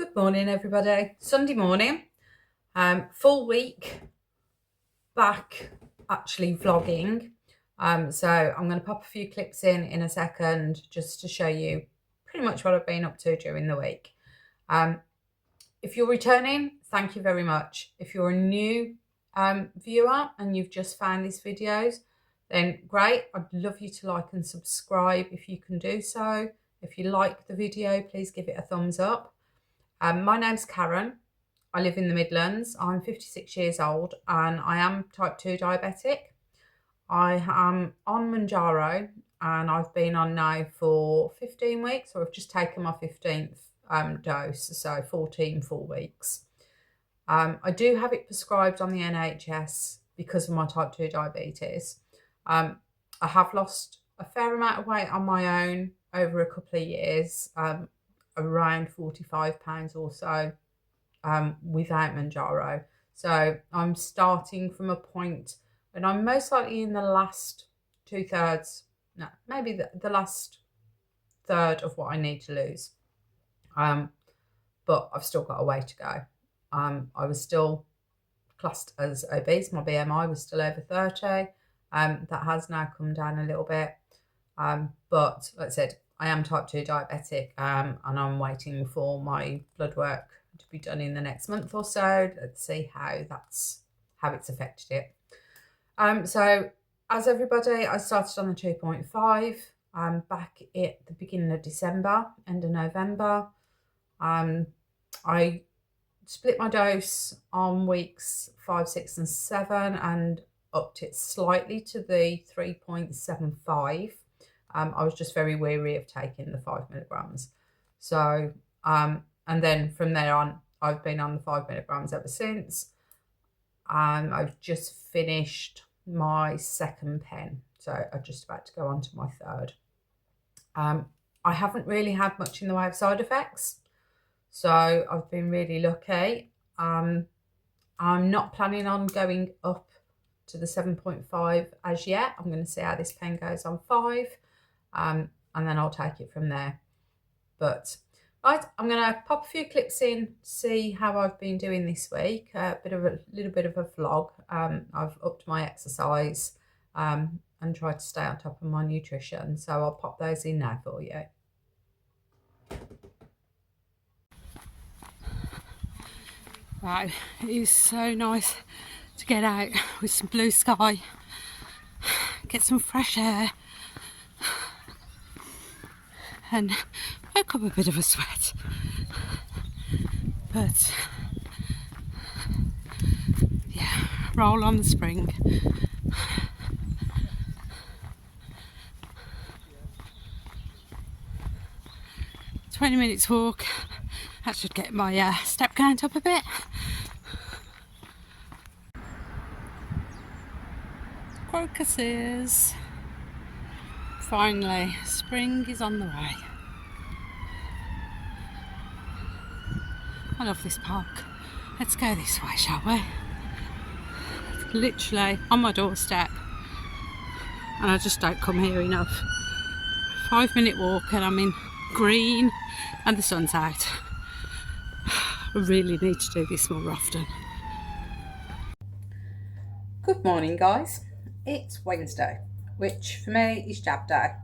Good morning, everybody. Sunday morning, full week back actually vlogging. So I'm going to pop a few clips in a second just to show you pretty much what I've been up to during the week. If you're returning, thank you very much. If you're a new viewer and you've just found these videos, then great. I'd love you to like and subscribe if you can do so. If you like the video, please give it a thumbs up. My name's Karen. I live in the Midlands. I'm 56 years old and I am type 2 diabetic. I am on Mounjaro and I've been on now for 15 weeks, or I've just taken my 15th dose, so 14 full weeks. I do have it prescribed on the NHS because of my type 2 diabetes. I have lost a fair amount of weight on my own over a couple of years. Around 45 pounds or so without Mounjaro. So I'm starting from a point and I'm most likely in the last maybe the last third of what I need to lose. But I've still got a way to go. I was still classed as obese. My BMI was still over 30. That has now come down a little bit. But like I said, I am type 2 diabetic and I'm waiting for my blood work to be done in the next month or so. Let's see how it's affected it. So as everybody, I started on the 2.5 back at the beginning of December, end of November. I split my dose on weeks 5, 6 and 7 and upped it slightly to the 3.75. I was just very wary of taking the 5 milligrams. So, and then from there on, I've been on the 5 milligrams ever since. I've just finished my second pen. So I'm just about to go on to my third. I haven't really had much in the way of side effects. So I've been really lucky. I'm not planning on going up to the 7.5 as yet. I'm going to see how this pen goes on 5. And then I'll take it from there. But right, I'm going to pop a few clips in to see how I've been doing this week. A little bit of a vlog. I've upped my exercise and tried to stay on top of my nutrition. So I'll pop those in now for you. Right, it is so nice to get out with some blue sky, get some fresh air, and woke up a bit of a sweat, but yeah, roll on the spring. "20 minutes walk, that should get my step count up a bit." Crocuses. Finally, spring is on the way. I love this park. Let's go this way, shall we? It's literally on my doorstep and I just don't come here enough. 5-minute walk and I'm in green and the sun's out. I really need to do this more often. Good morning, guys. It's Wednesday, which for me is jab day.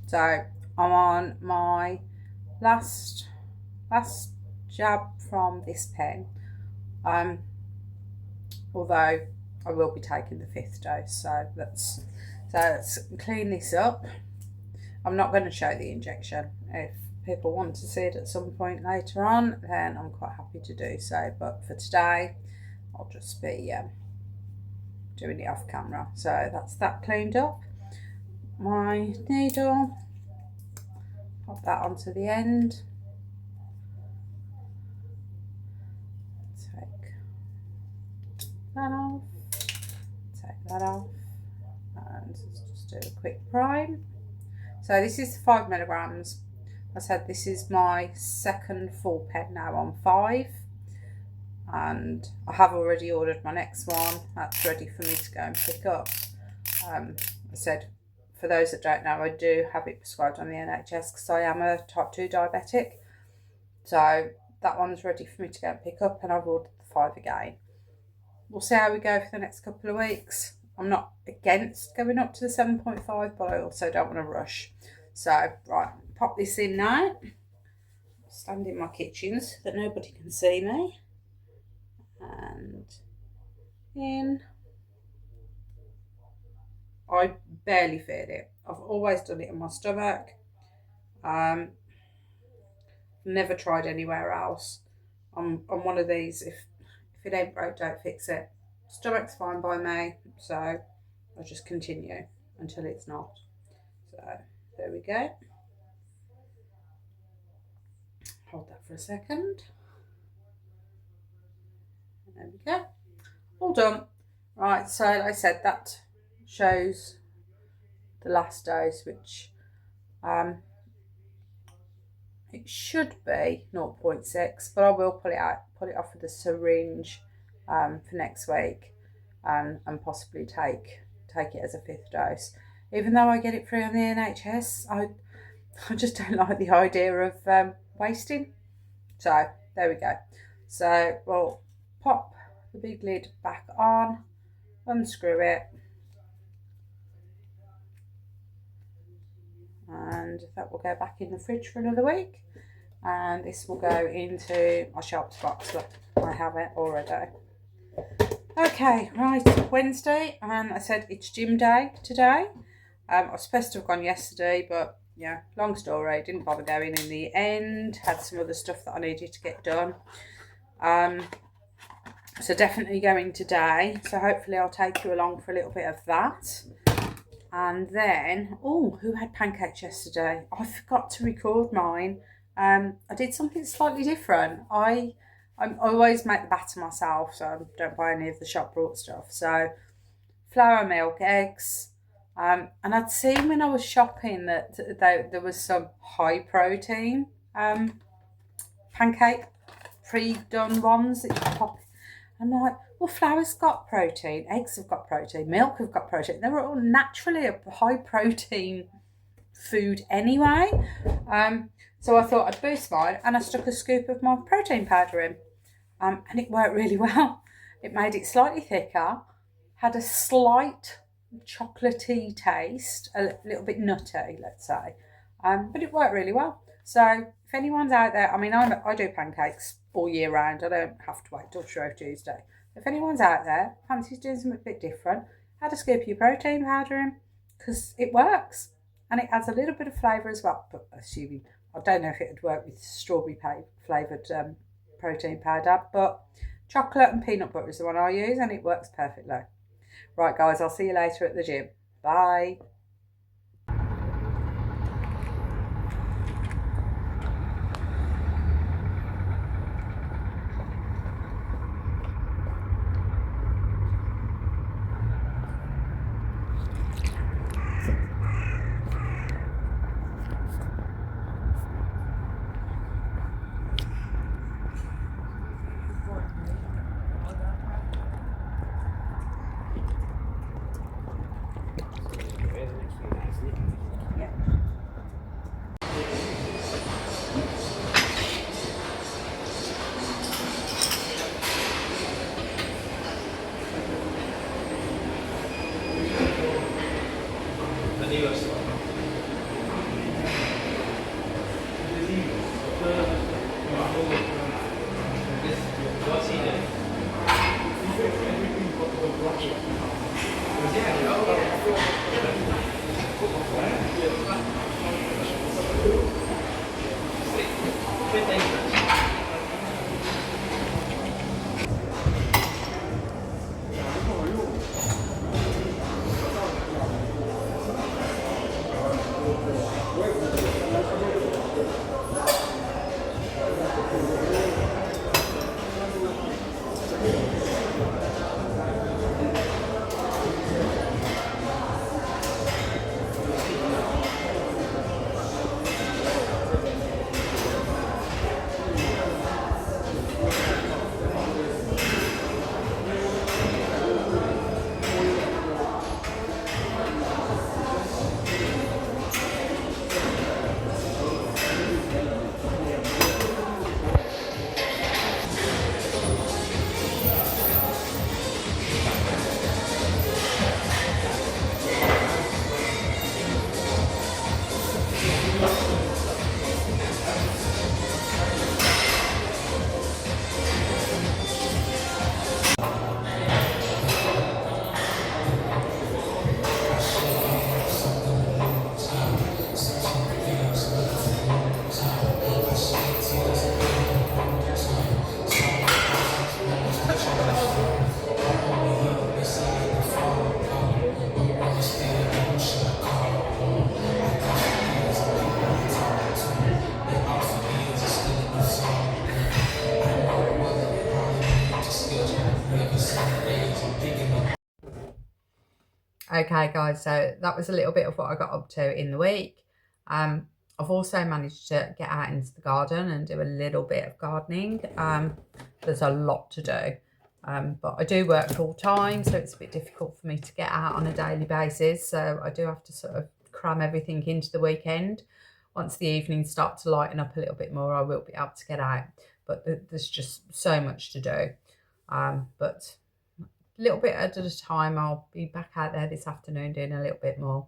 So I'm on my last jab from this pen. Although I will be taking the 5th dose, so let's clean this up. I'm not going to show the injection. If people want to see it at some point later on, then I'm quite happy to do so. But for today, I'll just be doing it off camera. So that's that cleaned up. My needle, pop that onto the end. Take that off, take that off, and just do a quick prime. So this is 5 milligrams. I said this is my second full pen now on 5. And I have already ordered my next one. That's ready for me to go and pick up. I said, for those that don't know, I do have it prescribed on the NHS because I am a type 2 diabetic. So that one's ready for me to go and pick up, and I've ordered the 5 again. We'll see how we go for the next couple of weeks. I'm not against going up to the 7.5, but I also don't want to rush. So, right, pop this in now. Stand in my kitchen so that nobody can see me. And in. I barely feel it. I've always done it in my stomach. Never tried anywhere else. I'm one of these, if it ain't broke, don't fix it. Stomach's fine by me, so I'll just continue until it's not. So there we go. Hold that for a second. There we go. All done. Right, so like I said, that shows the last dose, which it should be 0.6, but I will pull it off with a syringe for next week, and possibly take it as a 5th dose. Even though I get it free on the NHS, I just don't like the idea of wasting. So there we go. So we'll pop the big lid back on, unscrew it, and that will go back in the fridge for another week. And this will go into my shelves box. Look, I have it already. Okay, right, Wednesday, and I said it's gym day today. I was supposed to have gone yesterday, but yeah, long story, didn't bother going in the end. Had some other stuff that I needed to get done. So definitely going today. So hopefully I'll take you along for a little bit of that. And then, oh, who had pancakes yesterday? I forgot to record mine. I did something slightly different. I always make the batter myself, so I don't buy any of the shop bought stuff. So flour, milk, eggs. And I'd seen when I was shopping that there was some high protein pancake pre-done ones that you can pop. I'm like, well, flour's got protein, eggs have got protein, milk have got protein. They're all naturally a high protein food anyway. So I thought I'd boost mine, and I stuck a scoop of my protein powder in, and it worked really well. It made it slightly thicker, had a slight chocolatey taste, a little bit nutty, let's say, but it worked really well. So if anyone's out there, I mean, I do pancakes all year round. I don't have to wait till Shrove Tuesday. If anyone's out there, fancies doing something a bit different, add a scoop of your protein powder in, because it works, and it adds a little bit of flavour as well. But assuming, I don't know if it would work with strawberry flavoured protein powder, but chocolate and peanut butter is the one I use, and it works perfectly. Right, guys, I'll see you later at the gym. Bye. Okay, guys, so that was a little bit of what I got up to in the week. I've also managed to get out into the garden and do a little bit of gardening. There's a lot to do, but I do work full time, so it's a bit difficult for me to get out on a daily basis. So I do have to sort of cram everything into the weekend. Once the evenings start to lighten up a little bit more, I will be able to get out, but there's just so much to do. But a little bit at a time, I'll be back out there this afternoon doing a little bit more.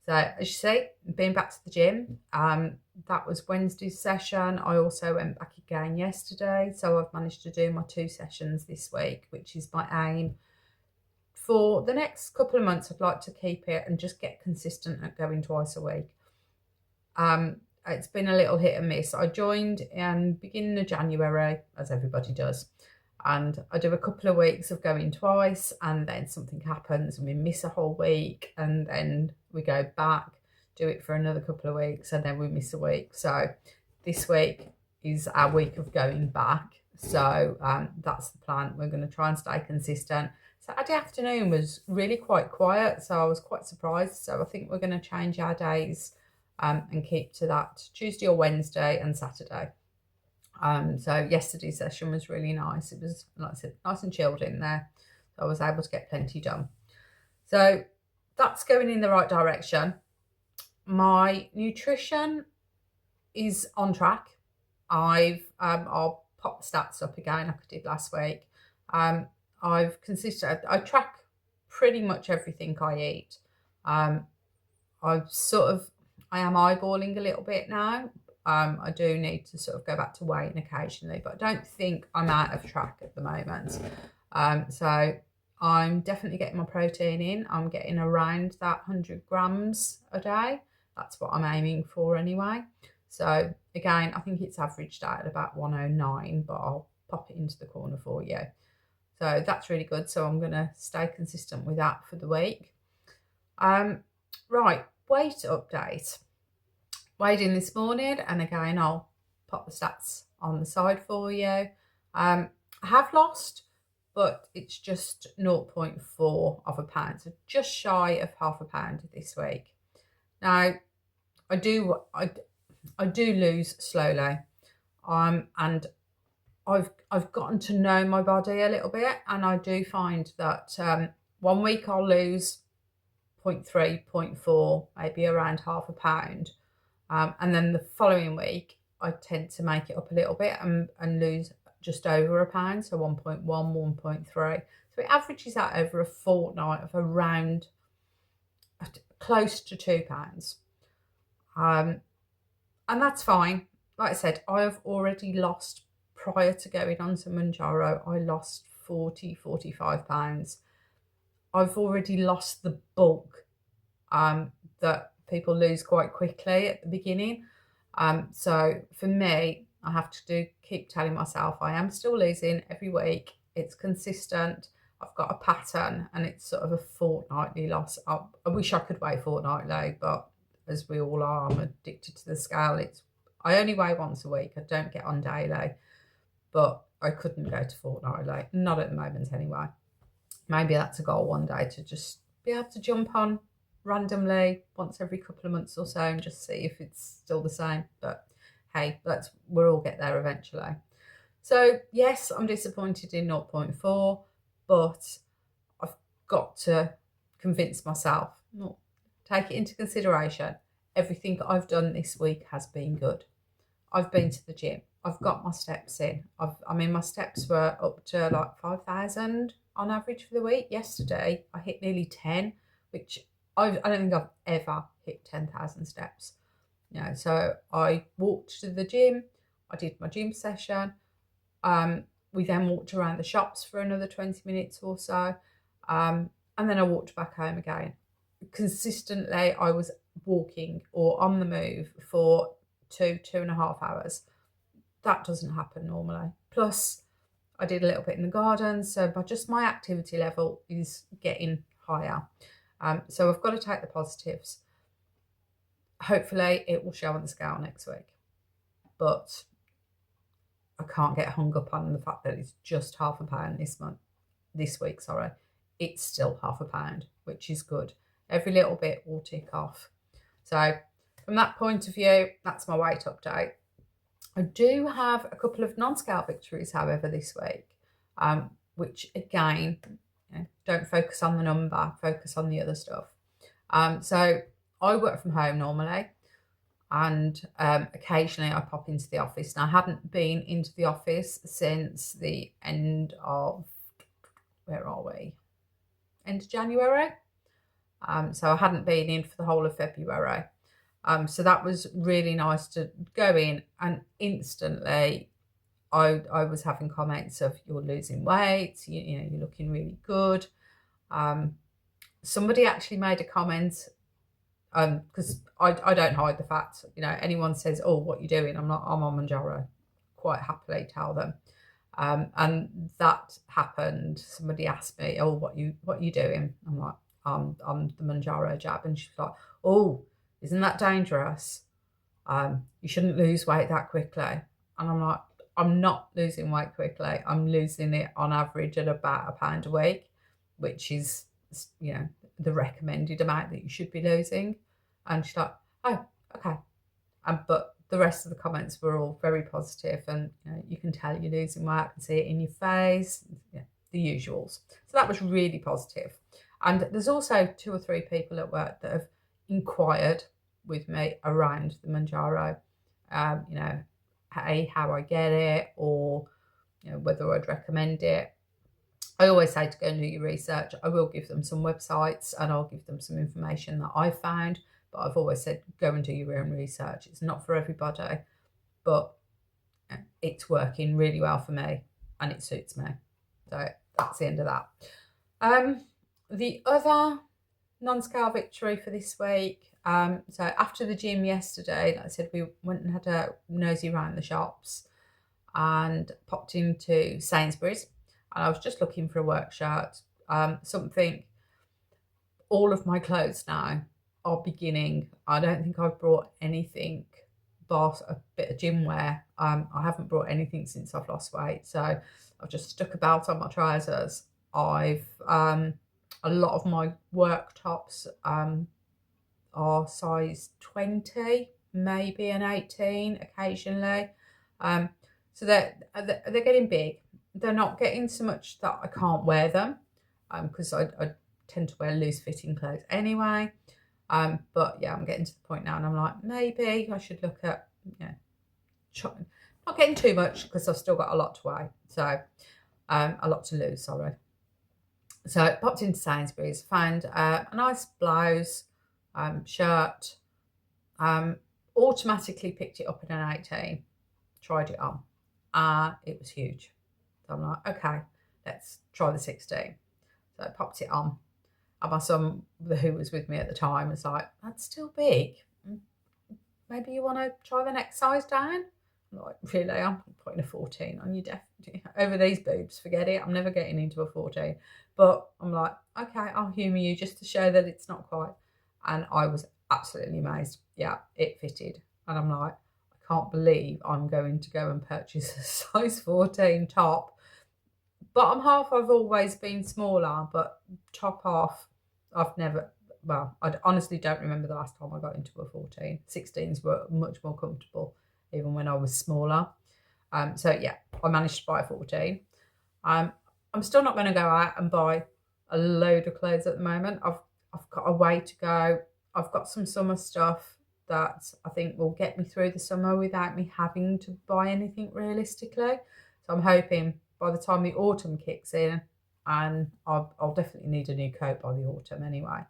So as you see, being back to the gym, that was Wednesday's session. I also went back again yesterday. So I've managed to do my 2 sessions this week, which is my aim. For the next couple of months, I'd like to keep it and just get consistent at going twice a week. It's been a little hit and miss. I joined in beginning of January, as everybody does. And I do a couple of weeks of going twice, and then something happens and we miss a whole week, and then we go back, do it for another couple of weeks, and then we miss a week. So this week is our week of going back. So that's the plan. We're going to try and stay consistent. Saturday afternoon was really quite quiet, so I was quite surprised. So I think we're going to change our days and keep to that Tuesday or Wednesday and Saturday. So yesterday's session was really nice. It was, like I said, nice and chilled in there. So I was able to get plenty done. So that's going in the right direction. My nutrition is on track. I'll pop the stats up again like I did last week. I track pretty much everything I eat. I am eyeballing a little bit now. I do need to sort of go back to weighing occasionally, but I don't think I'm out of track at the moment. So I'm definitely getting my protein in. I'm getting around that 100 grams a day. That's what I'm aiming for anyway. So again, I think it's averaged out at about 109, but I'll pop it into the corner for you. So that's really good. So I'm going to stay consistent with that for the week. Right, weight update. Weighed in this morning, and again, I'll pop the stats on the side for you. I have lost, but it's just 0.4 of a pound, so just shy of half a pound this week. Now, I do lose slowly, and I've gotten to know my body a little bit, and I do find that 1 week I'll lose 0.3, 0.4, maybe around half a pound. And then the following week, I tend to make it up a little bit and lose just over a pound, so 1.1, 1.3. So it averages out over a fortnight of around close to £2. And that's fine. Like I said, I have already lost, prior to going on to Mounjaro, I lost 45 pounds. I've already lost the bulk that people lose quite quickly at the beginning. So for me, I have to keep telling myself I am still losing every week. It's consistent. I've got a pattern, and it's sort of a fortnightly loss. I wish I could weigh fortnightly, but as we all are, I'm addicted to the scale. I only weigh once a week. I don't get on daily, but I couldn't go to fortnightly. Not at the moment anyway. Maybe that's a goal one day, to just be able to jump on randomly once every couple of months or so and just see if it's still the same. But hey, we'll all get there eventually. So yes, I'm disappointed in 0.4, but I've got to convince myself, not take it into consideration. Everything I've done this week has been good. I've been to the gym. I've got my steps in. My steps were up to like 5,000 on average for the week. Yesterday, I hit nearly 10, which I don't think I've ever hit 10,000 steps. So I walked to the gym. I did my gym session. We then walked around the shops for another 20 minutes or so. And then I walked back home again. Consistently, I was walking or on the move for 2.5 hours. That doesn't happen normally. Plus, I did a little bit in the garden, so my activity level is getting higher. So I've got to take the positives. Hopefully, it will show on the scale next week. But I can't get hung up on the fact that it's just half a pound this week. it's still ½ pound, which is good. Every little bit will tick off. So from that point of view, that's my weight update. I do have a couple of non-scale victories, however, this week, which again, don't focus on the number, focus on the other stuff. So I work from home normally, and occasionally I pop into the office. Now, I hadn't been into the office since the end of, where are we? End of January. So I hadn't been in for the whole of February. So that was really nice to go in, and instantly I was having comments of, you're losing weight, you know, you're looking really good. Somebody actually made a comment, because I don't hide the fact, you know, anyone says, oh, what you doing? I'm on Mounjaro, quite happily tell them. And that happened. Somebody asked me, oh, what you doing? I'm like, I'm the Mounjaro jab. And she's like, oh, isn't that dangerous? You shouldn't lose weight that quickly. And I'm like, I'm not losing weight quickly. I'm losing it on average at about £1 pound a week, which is, you know, the recommended amount that you should be losing. And she's like, oh, okay. But the rest of the comments were all very positive, and you know, you can tell you're losing weight, I can see it in your face, yeah, the usuals. So that was really positive. And there's also 2 or 3 people at work that have inquired with me around the Mounjaro, you know, how I get it, or you know, whether I'd recommend it. I always say to go and do your research. I will give them some websites and I'll give them some information that I found, but I've always said go and do your own research. It's not for everybody, but it's working really well for me and it suits me. So that's the end of that. The other non-scale victory for this week, so after the gym yesterday, like I said, we went and had a nosy around the shops and popped into Sainsbury's, and I was just looking for a work shirt, something. All of my clothes now are beginning. I don't think I've brought anything but a bit of gym wear. I haven't brought anything since I've lost weight, so I've just stuck a belt on my trousers. I've a lot of my work tops are size 20, maybe an 18 occasionally. So they're getting big. They're not getting so much that I can't wear them, because I tend to wear loose fitting clothes anyway. But yeah, I'm getting to the point now, and I'm like, maybe I should look at, you know, not getting too much, because I've still got a lot to weigh. So a lot to lose, sorry. So I popped into Sainsbury's, found a nice blouse, shirt, automatically picked it up in an 18, tried it on. It was huge. So I'm like, okay, let's try the 16. So I popped it on. And my son, who was with me at the time, was like, that's still big. Maybe you want to try the next size down? I'm like, really? I'm putting a 14 on you, definitely. Over these boobs, forget it. I'm never getting into a 14. But I'm like, okay, I'll humour you just to show that it's not quite. And I was absolutely amazed. Yeah, it fitted. And I'm like, I can't believe I'm going to go and purchase a size 14 top. Bottom half, I've always been smaller, but top half, I've never, well, I honestly don't remember the last time I got into a 14. 16s were much more comfortable, even when I was smaller. So yeah, I managed to buy a 14. I'm still not going to go out and buy a load of clothes at the moment. I've got a way to go. I've got some summer stuff that I think will get me through the summer without me having to buy anything realistically. So I'm hoping by the time the autumn kicks in, and I'll definitely need a new coat by the autumn anyway.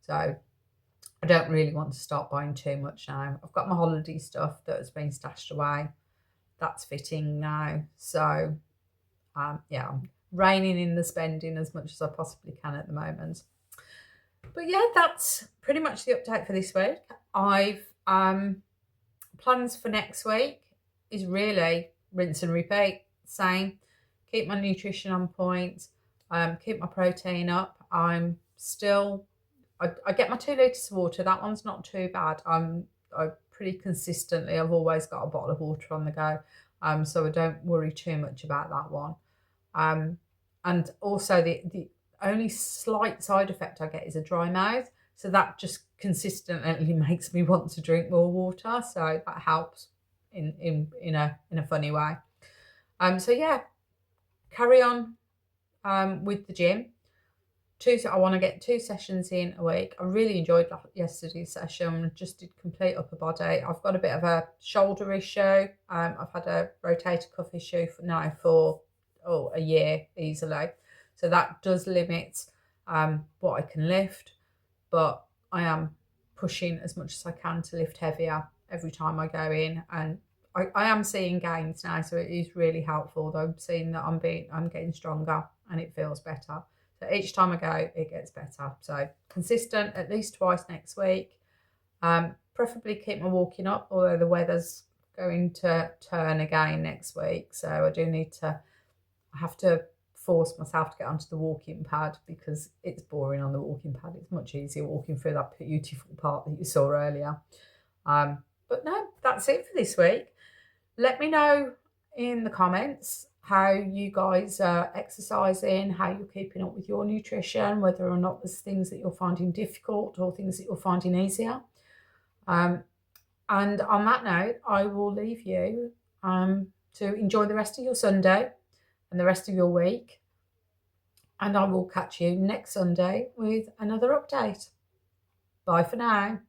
So I don't really want to start buying too much now. I've got my holiday stuff that has been stashed away. That's fitting now. So yeah, I'm reining in the spending as much as I possibly can at the moment. But yeah, that's pretty much the update for this week. I've plans for next week is really rinse and repeat. Same. Keep my nutrition on point. Keep my protein up. I'm still, I get my 2 litres of water. That one's not too bad. I pretty consistently, I've always got a bottle of water on the go. So I don't worry too much about that one. And also only slight side effect I get is a dry mouth. So that just consistently makes me want to drink more water. So that helps in a funny way. So yeah, carry on with the gym. I want to get 2 sessions in a week. I really enjoyed yesterday's session. Just did complete upper body. I've got a bit of a shoulder issue. I've had a rotator cuff issue for a year easily. So that does limit what I can lift. But I am pushing as much as I can to lift heavier every time I go in, and I am seeing gains now, so it is really helpful. Though I'm seeing that I'm getting stronger and it feels better. So each time I go, it gets better. So consistent, at least twice next week. Preferably keep my walking up, although the weather's going to turn again next week. So I have to force myself to get onto the walking pad because it's boring on the walking pad. It's much easier walking through that beautiful part that you saw earlier. But no, that's it for this week. Let me know in the comments how you guys are exercising, how you're keeping up with your nutrition, whether or not there's things that you're finding difficult or things that you're finding easier. And on that note, I will leave you to enjoy the rest of your Sunday and the rest of your week. And I will catch you next Sunday with another update. Bye for now.